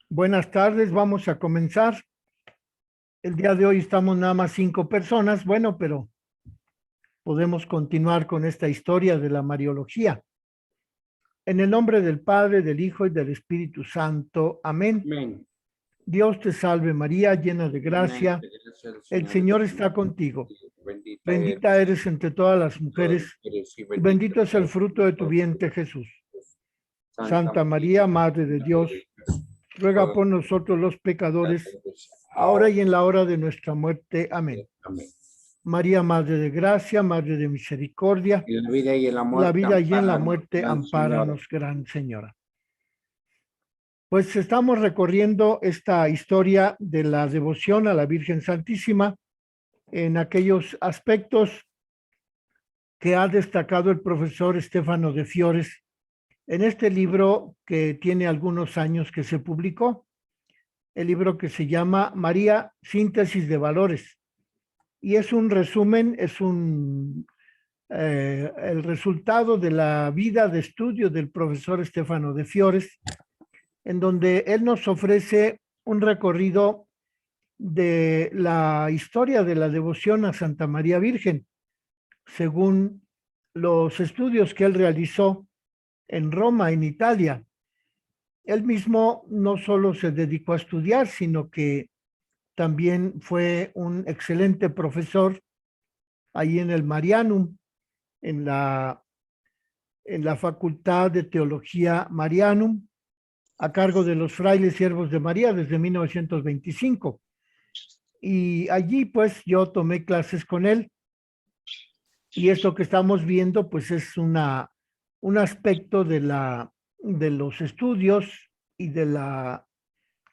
Buenas tardes, vamos a comenzar. El día de hoy estamos nada más 5 personas, bueno, pero podemos continuar con esta historia de la Mariología. En el nombre del Padre, del Hijo y del Espíritu Santo. Amén. Amén. Dios te salve María, llena de gracia. El Señor está contigo. Bendita eres entre todas las mujeres y bendito es el fruto de tu vientre, Jesús. Santa María, Madre de Dios, ruega por nosotros los pecadores, ahora y en la hora de nuestra muerte. Amén. Amén. María, Madre de Gracia, Madre de Misericordia, En la vida y en la la muerte, vida y en la ampáranos, muerte, Gran ampáranos, Gran Señora. Pues estamos recorriendo esta historia de la devoción a la Virgen Santísima en aquellos aspectos que ha destacado el profesor Stefano de Fiores en este libro que tiene algunos años que se publicó, el libro que se llama María, Síntesis de Valores. Y es un resumen, es el resultado de la vida de estudio del profesor Stefano de Fiores, en donde él nos ofrece un recorrido de la historia de la devoción a Santa María Virgen, según los estudios que él realizó en Roma, en Italia. Él mismo no solo se dedicó a estudiar, sino que también fue un excelente profesor ahí en el Marianum, en la Facultad de Teología Marianum, a cargo de los frailes siervos de María desde 1925. Y allí pues yo tomé clases con él, y esto que estamos viendo pues es un aspecto de los estudios y de la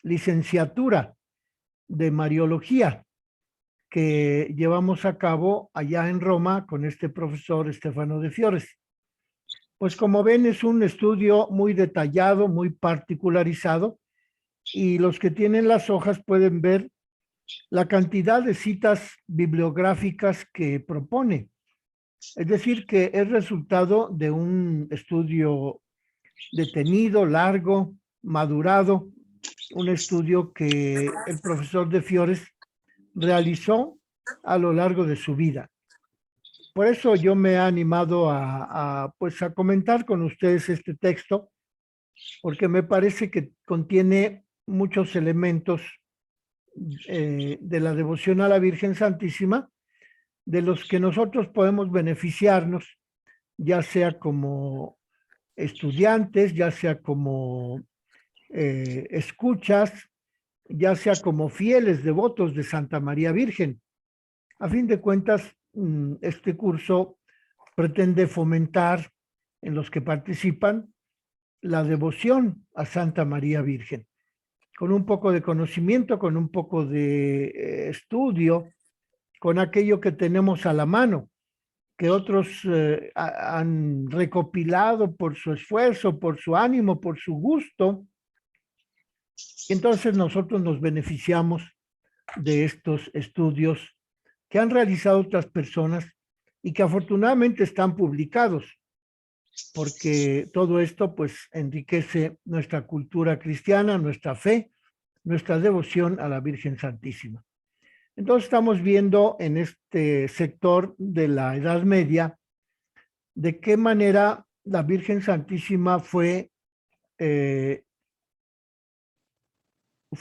licenciatura de Mariología que llevamos a cabo allá en Roma con este profesor Stefano de Fiores. Pues como ven, es un estudio muy detallado, muy particularizado, y los que tienen las hojas pueden ver la cantidad de citas bibliográficas que propone. Es decir, que es resultado de un estudio detenido, largo, madurado, un estudio que el profesor de Fiores realizó a lo largo de su vida. Por eso yo me he animado pues a comentar con ustedes este texto, porque me parece que contiene muchos elementos de la devoción a la Virgen Santísima, de los que nosotros podemos beneficiarnos, ya sea como estudiantes, ya sea como escuchas, ya sea como fieles devotos de Santa María Virgen. A fin de cuentas, este curso pretende fomentar en los que participan la devoción a Santa María Virgen, con un poco de conocimiento, con un poco de estudio, con aquello que tenemos a la mano, que otros han recopilado por su esfuerzo, por su ánimo, por su gusto. Entonces nosotros nos beneficiamos de estos estudios que han realizado otras personas y que afortunadamente están publicados, porque todo esto pues enriquece nuestra cultura cristiana, nuestra fe, nuestra devoción a la Virgen Santísima. Entonces estamos viendo en este sector de la Edad Media de qué manera la Virgen Santísima fue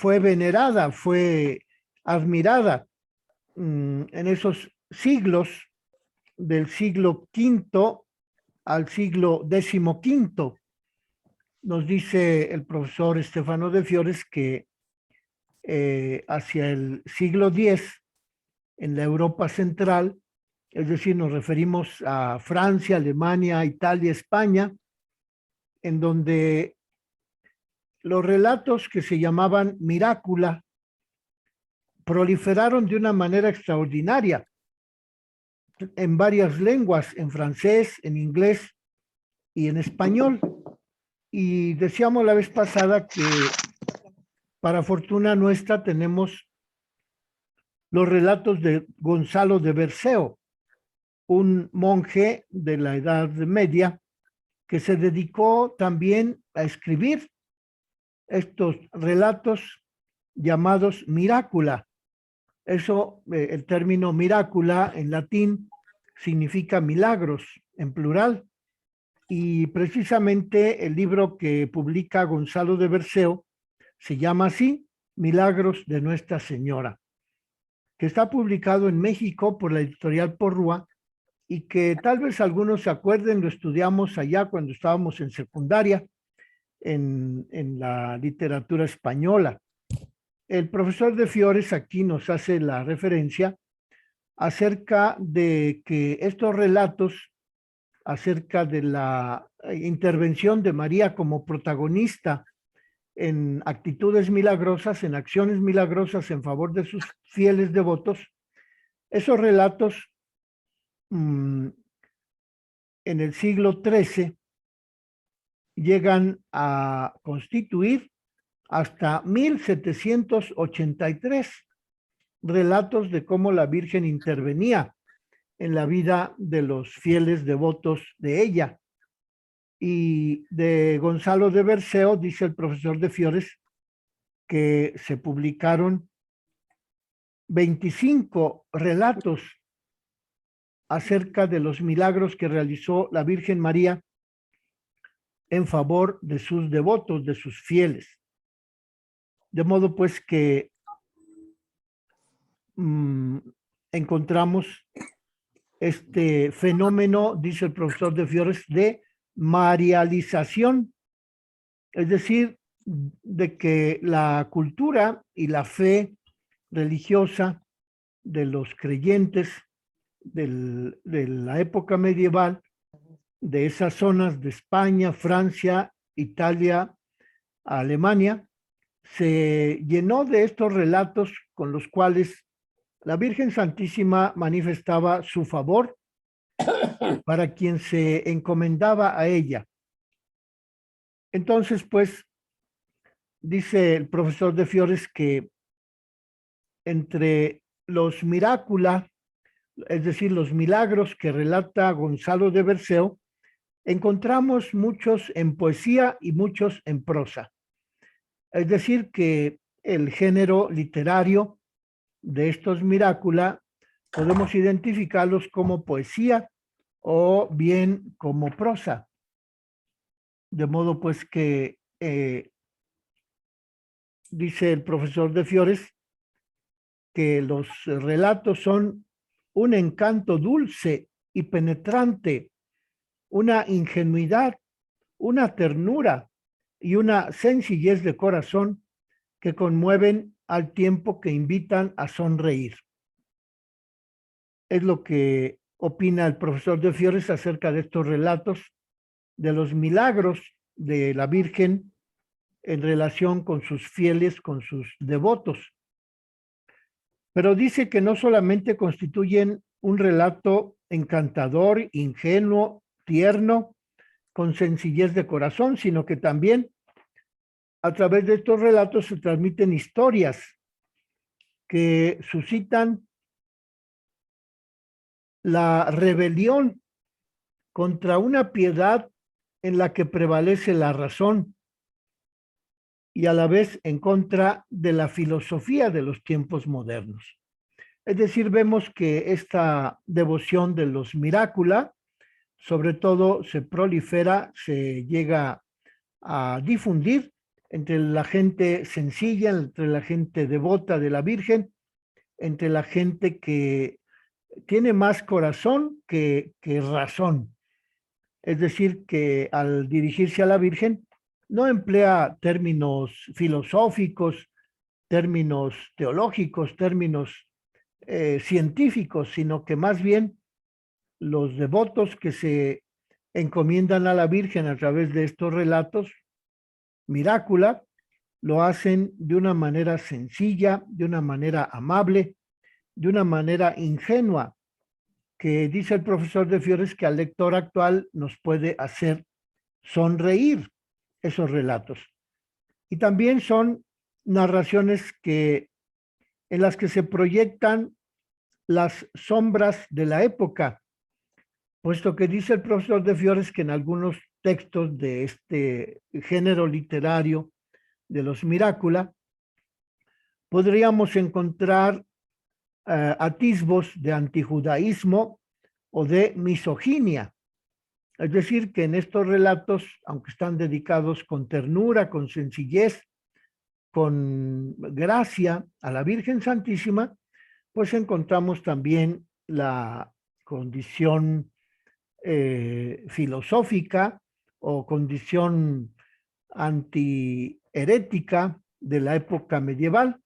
venerada, fue admirada en esos siglos, del siglo V al siglo XV. Nos dice el profesor Stefano de Fiores que hacia el siglo X, en la Europa central, es decir, nos referimos a Francia, Alemania, Italia, España, en donde los relatos que se llamaban mirácula proliferaron de una manera extraordinaria en varias lenguas, en francés, en inglés y en español. Y decíamos la vez pasada que para fortuna nuestra tenemos los relatos de Gonzalo de Berceo, un monje de la Edad Media que se dedicó también a escribir estos relatos llamados miracula. Eso, el término miracula en latín significa milagros en plural. Y precisamente el libro que publica Gonzalo de Berceo se llama así, Milagros de Nuestra Señora, que está publicado en México por la editorial Porrúa y que tal vez algunos se acuerden, lo estudiamos allá cuando estábamos en secundaria, en la literatura española. El profesor de Fiores aquí nos hace la referencia acerca de que estos relatos, acerca de la intervención de María como protagonista en actitudes milagrosas, en acciones milagrosas en favor de sus fieles devotos, esos relatos en el siglo XIII llegan a constituir hasta 1783 relatos de cómo la Virgen intervenía en la vida de los fieles devotos de ella. Y de Gonzalo de Berceo, dice el profesor de Fiores, que se publicaron 25 relatos acerca de los milagros que realizó la Virgen María en favor de sus devotos, de sus fieles. De modo pues que encontramos este fenómeno, dice el profesor de Fiores, de marialización, es decir, de que la cultura y la fe religiosa de los creyentes de la época medieval, de esas zonas de España, Francia, Italia, Alemania, se llenó de estos relatos con los cuales la Virgen Santísima manifestaba su favor para quien se encomendaba a ella. Entonces, pues, dice el profesor de Fiores que entre los mirácula, es decir, los milagros que relata Gonzalo de Berceo, encontramos muchos en poesía y muchos en prosa. Es decir, que el género literario de estos mirácula podemos identificarlos como poesía o bien como prosa. De modo pues que dice el profesor de Fiores que los relatos son un encanto dulce y penetrante, una ingenuidad, una ternura y una sencillez de corazón que conmueven al tiempo que invitan a sonreír. Es lo que opina el profesor de Fiores acerca de estos relatos, de los milagros de la Virgen en relación con sus fieles, con sus devotos. Pero dice que no solamente constituyen un relato encantador, ingenuo, tierno, con sencillez de corazón, sino que también a través de estos relatos se transmiten historias que suscitan la rebelión contra una piedad en la que prevalece la razón y a la vez en contra de la filosofía de los tiempos modernos. Es decir, vemos que esta devoción de los mirácula, sobre todo se prolifera, se llega a difundir entre la gente sencilla, entre la gente devota de la Virgen, entre la gente que tiene más corazón que razón. Es decir, que al dirigirse a la Virgen no emplea términos filosóficos, términos teológicos, términos científicos, sino que más bien los devotos que se encomiendan a la Virgen a través de estos relatos, mirácula, lo hacen de una manera sencilla, de una manera amable, de una manera ingenua, que dice el profesor de Fiores que al lector actual nos puede hacer sonreír esos relatos. Y también son narraciones en las que se proyectan las sombras de la época, puesto que dice el profesor de Fiores que en algunos textos de este género literario de los Miracula, podríamos encontrar atisbos de antijudaísmo o de misoginia. Es decir, que en estos relatos, aunque están dedicados con ternura, con sencillez, con gracia a la Virgen Santísima, pues encontramos también la condición filosófica o condición antiherética de la época medieval,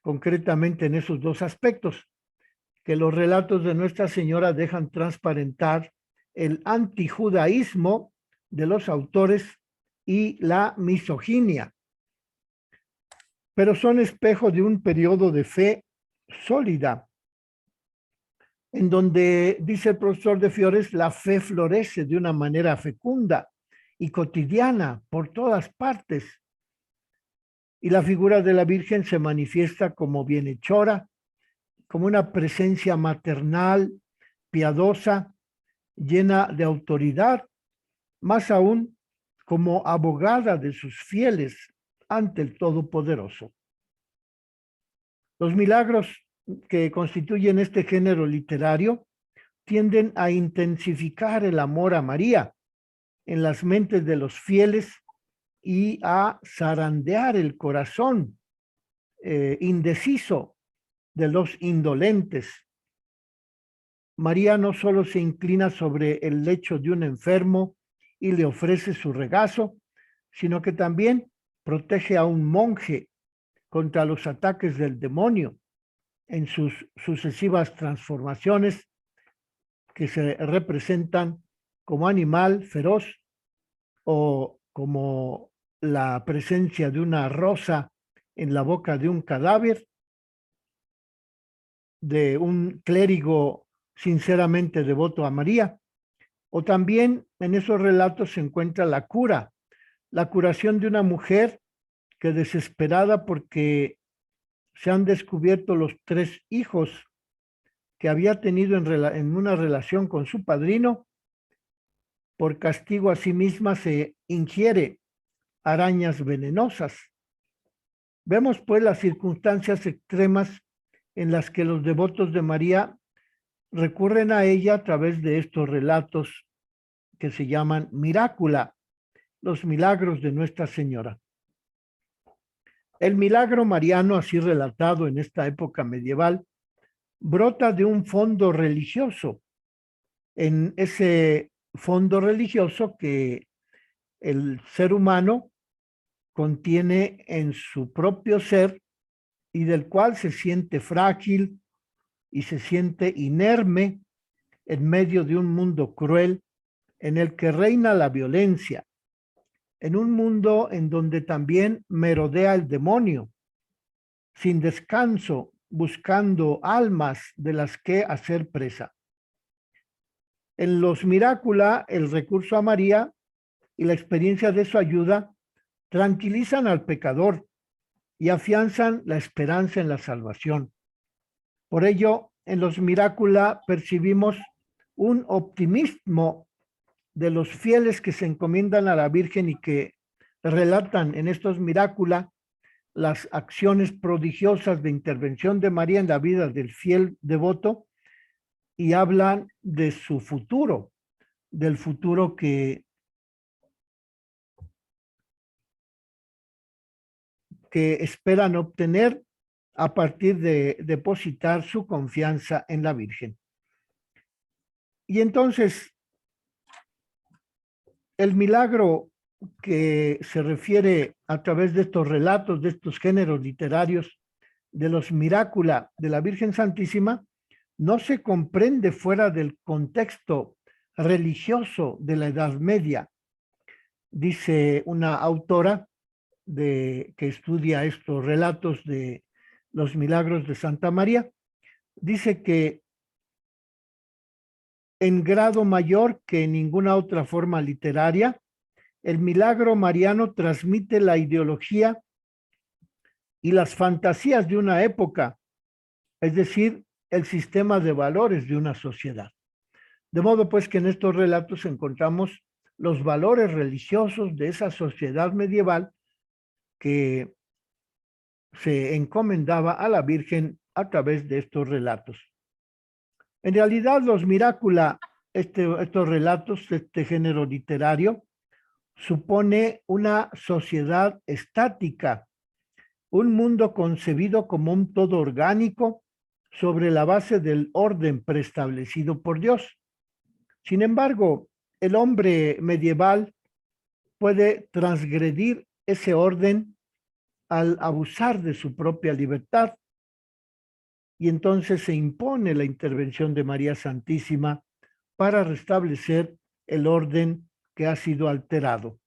concretamente en esos dos aspectos, que los relatos de Nuestra Señora dejan transparentar el antijudaísmo de los autores y la misoginia, pero son espejo de un periodo de fe sólida, en donde, dice el profesor de Fiores, la fe florece de una manera fecunda y cotidiana por todas partes, y la figura de la Virgen se manifiesta como bienhechora, como una presencia maternal, piadosa, llena de autoridad, más aún como abogada de sus fieles ante el Todopoderoso. Los milagros que constituyen este género literario tienden a intensificar el amor a María en las mentes de los fieles y a zarandear el corazón indeciso de los indolentes. María no solo se inclina sobre el lecho de un enfermo y le ofrece su regazo, sino que también protege a un monje contra los ataques del demonio en sus sucesivas transformaciones que se representan como animal feroz o como la presencia de una rosa en la boca de un cadáver, de un clérigo sinceramente devoto a María, o también en esos relatos se encuentra la curación de una mujer que, desesperada porque se han descubierto los 3 hijos que había tenido en una relación con su padrino, por castigo a sí misma se ingiere arañas venenosas. Vemos pues las circunstancias extremas en las que los devotos de María recurren a ella a través de estos relatos que se llaman Miracula, los milagros de Nuestra Señora. El milagro mariano, así relatado en esta época medieval, brota de un fondo religioso. En ese fondo religioso que el ser humano contiene en su propio ser y del cual se siente frágil y se siente inerme en medio de un mundo cruel en el que reina la violencia, en un mundo en donde también merodea el demonio, sin descanso, buscando almas de las que hacer presa. En los Miracula, el recurso a María y la experiencia de su ayuda tranquilizan al pecador y afianzan la esperanza en la salvación. Por ello, en los Miracula percibimos un optimismo de los fieles que se encomiendan a la Virgen y que relatan en estos Miracula las acciones prodigiosas de intervención de María en la vida del fiel devoto y hablan de su futuro, del futuro que esperan obtener a partir de depositar su confianza en la Virgen. Y entonces, el milagro que se refiere a través de estos relatos, de estos géneros literarios, de los Miracula de la Virgen Santísima, no se comprende fuera del contexto religioso de la Edad Media. Dice una autora que estudia estos relatos de los milagros de Santa María, dice que en grado mayor que en ninguna otra forma literaria, el milagro mariano transmite la ideología y las fantasías de una época, es decir, el sistema de valores de una sociedad. De modo pues que en estos relatos encontramos los valores religiosos de esa sociedad medieval que se encomendaba a la Virgen a través de estos relatos. En realidad, los Mirácula, estos relatos, este género literario, supone una sociedad estática, un mundo concebido como un todo orgánico sobre la base del orden preestablecido por Dios. Sin embargo, el hombre medieval puede transgredir ese orden al abusar de su propia libertad, y entonces se impone la intervención de María Santísima para restablecer el orden que ha sido alterado.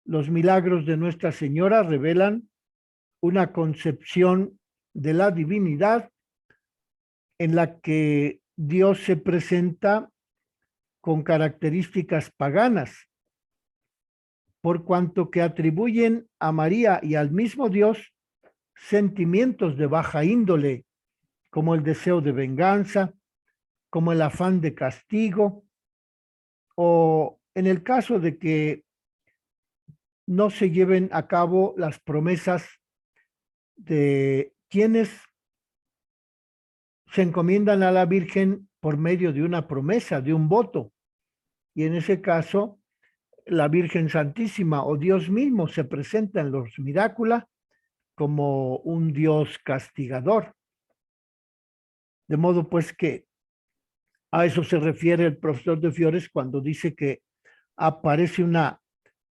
Los milagros de Nuestra Señora revelan una concepción de la divinidad en la que Dios se presenta con características paganas, por cuanto que atribuyen a María y al mismo Dios sentimientos de baja índole, como el deseo de venganza, como el afán de castigo, o en el caso de que no se lleven a cabo las promesas de quienes se encomiendan a la Virgen por medio de una promesa, de un voto. Y en ese caso, la Virgen Santísima o Dios mismo se presenta en los Mirácula como un Dios castigador. De modo pues que a eso se refiere el profesor de Fiores cuando dice que aparece una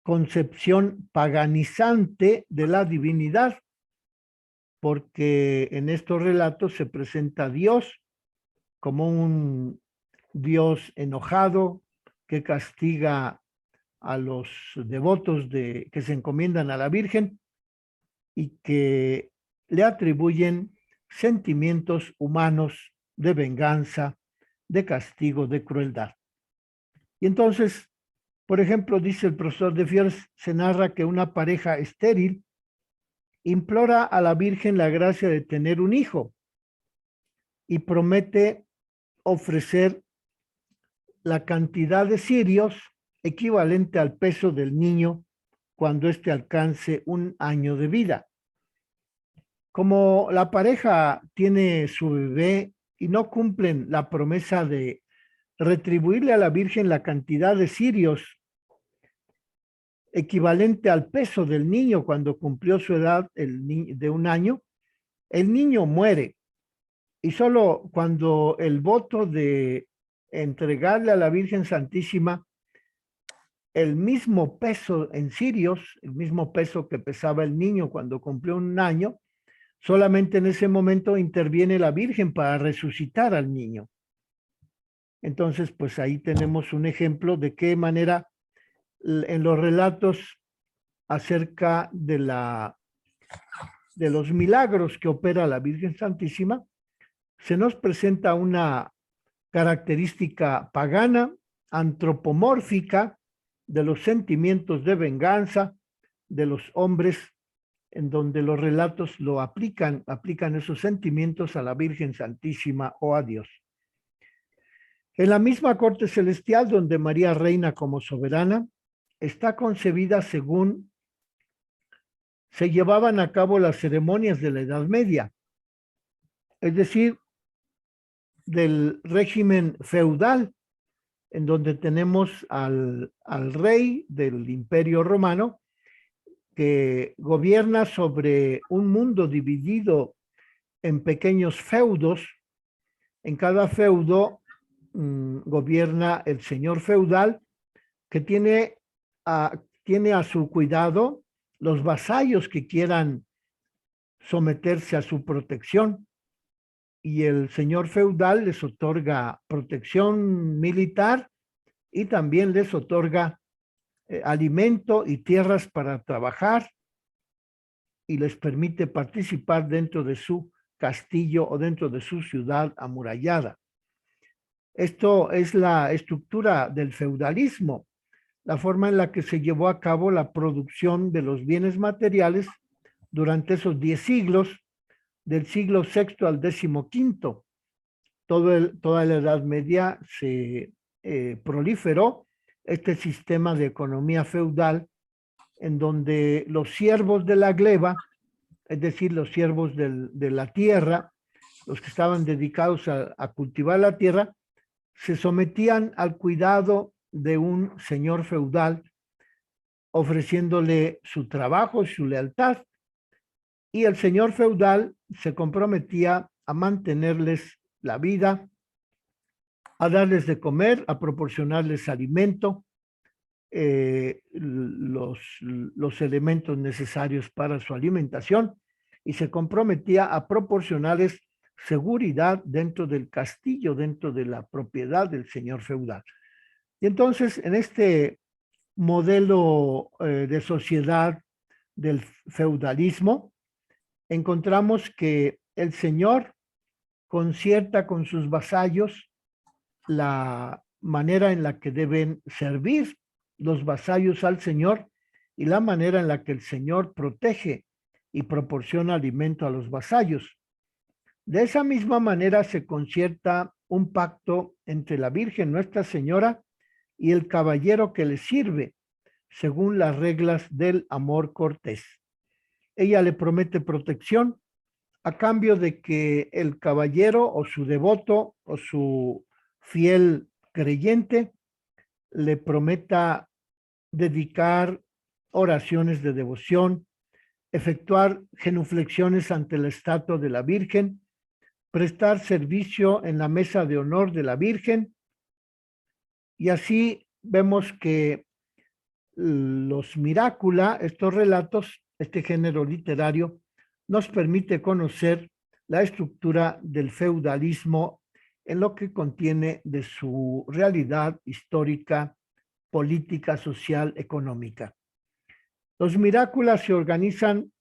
concepción paganizante de la divinidad, porque en estos relatos se presenta a Dios como un Dios enojado que castiga a los devotos que se encomiendan a la Virgen y que le atribuyen sentimientos humanos de venganza, de castigo, de crueldad. Y entonces, por ejemplo, dice el profesor de Fiores, se narra que una pareja estéril implora a la Virgen la gracia de tener un hijo y promete ofrecer la cantidad de cirios equivalente al peso del niño cuando éste alcance 1 año de vida. Como la pareja tiene su bebé y no cumplen la promesa de retribuirle a la Virgen la cantidad de cirios equivalente al peso del niño cuando cumplió su edad de 1 año, el niño muere. Y solo cuando el voto de entregarle a la Virgen Santísima el mismo peso en cirios, el mismo peso que pesaba el niño cuando cumplió 1 año, solamente en ese momento interviene la Virgen para resucitar al niño. Entonces, pues ahí tenemos un ejemplo de qué manera en los relatos acerca de los milagros que opera la Virgen Santísima, se nos presenta una característica pagana, antropomórfica, de los sentimientos de venganza de los hombres, en donde los relatos aplican esos sentimientos a la Virgen Santísima o a Dios. En la misma corte celestial, donde María reina como soberana, está concebida según se llevaban a cabo las ceremonias de la Edad Media, es decir, del régimen feudal, en donde tenemos al rey del Imperio Romano que gobierna sobre un mundo dividido en pequeños feudos. En cada feudo gobierna el señor feudal que tiene a su cuidado los vasallos que quieran someterse a su protección, y el señor feudal les otorga protección militar y también les otorga alimento y tierras para trabajar, y les permite participar dentro de su castillo o dentro de su ciudad amurallada. Esto es la estructura del feudalismo, la forma en la que se llevó a cabo la producción de los bienes materiales durante esos 10 siglos, del siglo VI al XV. Toda la Edad Media se proliferó este sistema de economía feudal en donde los siervos de la gleba, es decir, los siervos de la tierra, los que estaban dedicados a cultivar la tierra, se sometían al cuidado de un señor feudal, ofreciéndole su trabajo, su lealtad, y el señor feudal se comprometía a mantenerles la vida, a darles de comer, a proporcionarles alimento, los elementos necesarios para su alimentación, y se comprometía a proporcionarles seguridad dentro del castillo, dentro de la propiedad del señor feudal. Y entonces, en este modelo de sociedad del feudalismo, encontramos que el señor concierta con sus vasallos la manera en la que deben servir los vasallos al señor y la manera en la que el señor protege y proporciona alimento a los vasallos. De esa misma manera se concierta un pacto entre la Virgen Nuestra Señora y el caballero que le sirve, según las reglas del amor cortés. Ella le promete protección a cambio de que el caballero o su devoto o su fiel creyente le prometa dedicar oraciones de devoción, efectuar genuflexiones ante la estatua de la Virgen, prestar servicio en la mesa de honor de la Virgen, y así vemos que los Mirácula, estos relatos, este género literario, nos permite conocer la estructura del feudalismo en lo que contiene de su realidad histórica, política, social, económica. Los Mirácula se organizan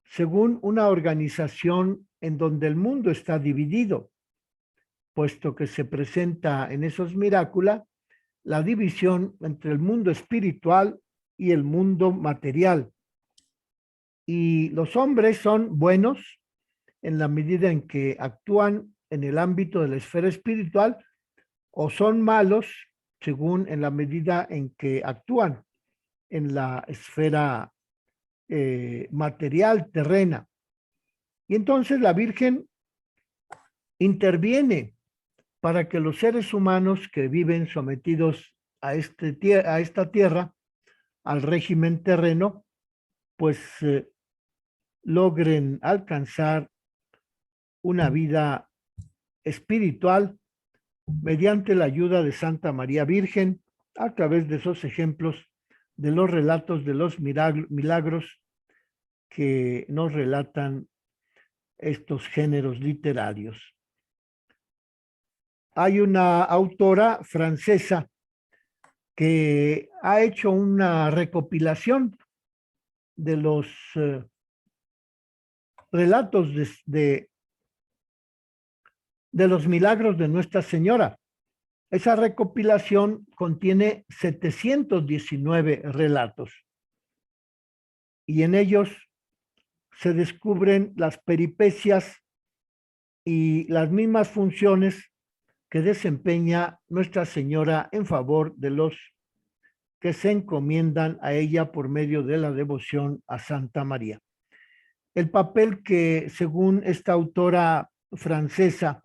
según una organización en donde el mundo está dividido, puesto que se presenta en esos Mirácula la división entre el mundo espiritual y el mundo material. Y los hombres son buenos en la medida en que actúan en el ámbito de la esfera espiritual, o son malos según en la medida en que actúan en la esfera material, terrena. Y entonces la Virgen interviene para que los seres humanos que viven sometidos a esta tierra, al régimen terreno, pues logren alcanzar una vida espiritual mediante la ayuda de Santa María Virgen, a través de esos ejemplos de los relatos de los milagros que nos relatan estos géneros literarios. Hay una autora francesa que ha hecho una recopilación de los relatos de los milagros de Nuestra Señora. Esa recopilación contiene 719 relatos y en ellos se descubren las peripecias y las mismas funciones que desempeña Nuestra Señora en favor de los que se encomiendan a ella por medio de la devoción a Santa María. El papel que, según esta autora francesa,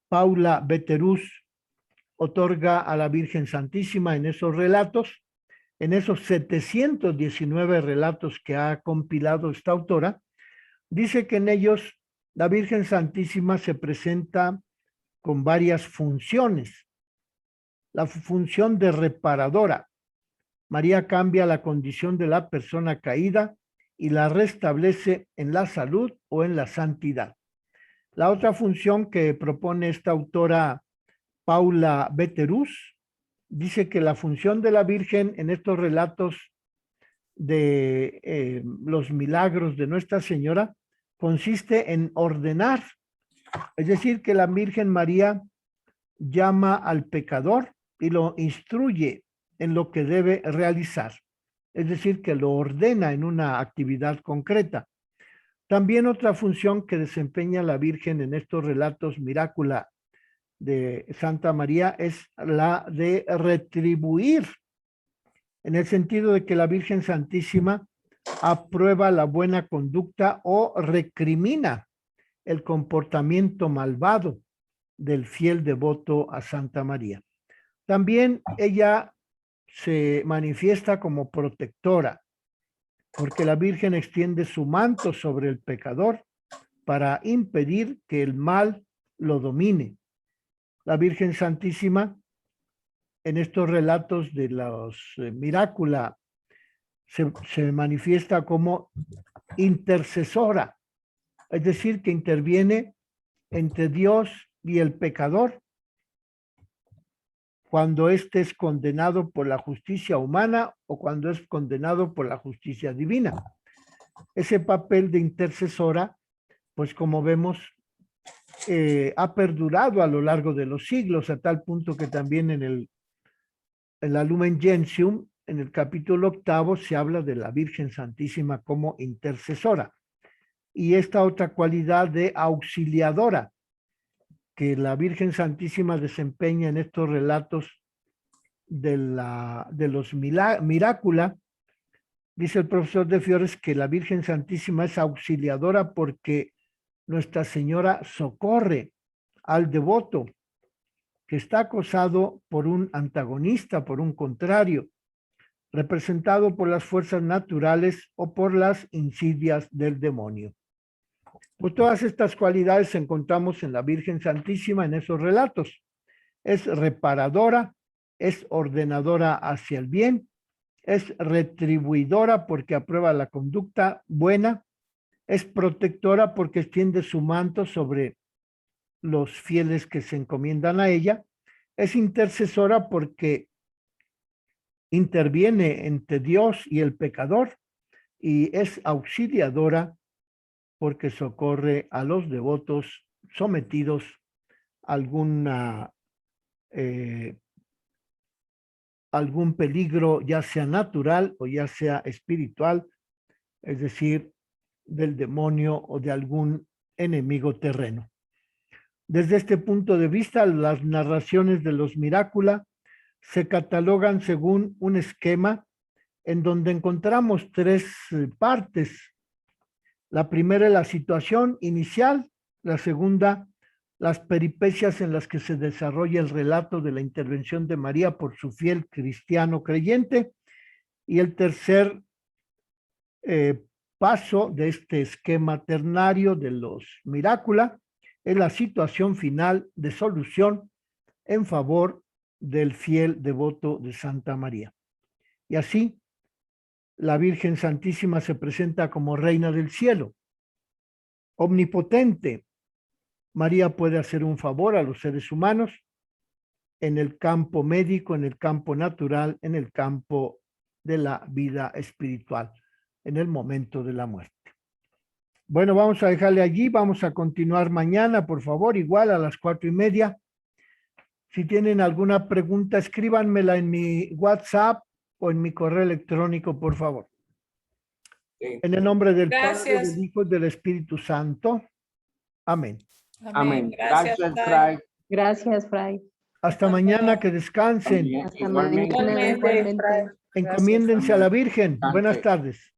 Paula Betterus, otorga a la Virgen Santísima en esos relatos, en esos 719 relatos que ha compilado esta autora, dice que en ellos la Virgen Santísima se presenta con varias funciones. La función de reparadora. María cambia la condición de la persona caída y la restablece en la salud o en la santidad. La otra función que propone esta autora Paula Betterus dice que la función de la Virgen en estos relatos de los milagros de Nuestra Señora consiste en ordenar, es decir, que la Virgen María llama al pecador y lo instruye en lo que debe realizar, es decir, que lo ordena en una actividad concreta. También otra función que desempeña la Virgen en estos relatos Mirácula de Santa María es la de retribuir, en el sentido de que la Virgen Santísima aprueba la buena conducta o recrimina el comportamiento malvado del fiel devoto a Santa María. También ella se manifiesta como protectora, porque la Virgen extiende su manto sobre el pecador para impedir que el mal lo domine. La Virgen Santísima, en estos relatos de los Mirácula, se manifiesta como intercesora, es decir, que interviene entre Dios y el pecador cuando éste es condenado por la justicia humana o cuando es condenado por la justicia divina. Ese papel de intercesora, pues como vemos, ha perdurado a lo largo de los siglos, a tal punto que también en la Lumen Gentium, en el capítulo 8, se habla de la Virgen Santísima como intercesora. Y esta otra cualidad de auxiliadora que la Virgen Santísima desempeña en estos relatos de los Mirácula, dice el profesor de Fiores que la Virgen Santísima es auxiliadora porque Nuestra Señora socorre al devoto que está acosado por un antagonista, por un contrario, representado por las fuerzas naturales o por las insidias del demonio. Pues todas estas cualidades encontramos en la Virgen Santísima en esos relatos. Es reparadora, es ordenadora hacia el bien, es retribuidora porque aprueba la conducta buena, es protectora porque extiende su manto sobre los fieles que se encomiendan a ella, es intercesora porque interviene entre Dios y el pecador, y es auxiliadora porque socorre a los devotos sometidos a algún peligro, ya sea natural o ya sea espiritual, es decir, del demonio o de algún enemigo terreno. Desde este punto de vista, las narraciones de los Mirácula se catalogan según un esquema en donde encontramos tres partes. La primera es la situación inicial, la segunda, las peripecias en las que se desarrolla el relato de la intervención de María por su fiel cristiano creyente, y el tercer paso de este esquema ternario de los Mirácula es la situación final de solución en favor del fiel devoto de Santa María. Y así, la Virgen Santísima se presenta como Reina del Cielo, omnipotente. María puede hacer un favor a los seres humanos en el campo médico, en el campo natural, en el campo de la vida espiritual, en el momento de la muerte. Bueno, vamos a dejarle allí, vamos a continuar mañana, por favor, igual a las 4:30. Si tienen alguna pregunta, escríbanmela en mi WhatsApp o en mi correo electrónico, por favor. Sí. En el nombre del Padre, del Hijo y del Espíritu Santo. Amén. Amén. Gracias, Fray. Gracias, Fray. Hasta mañana, que descansen. Hasta mañana, igualmente. Encomiéndense a la Virgen. Buenas tardes.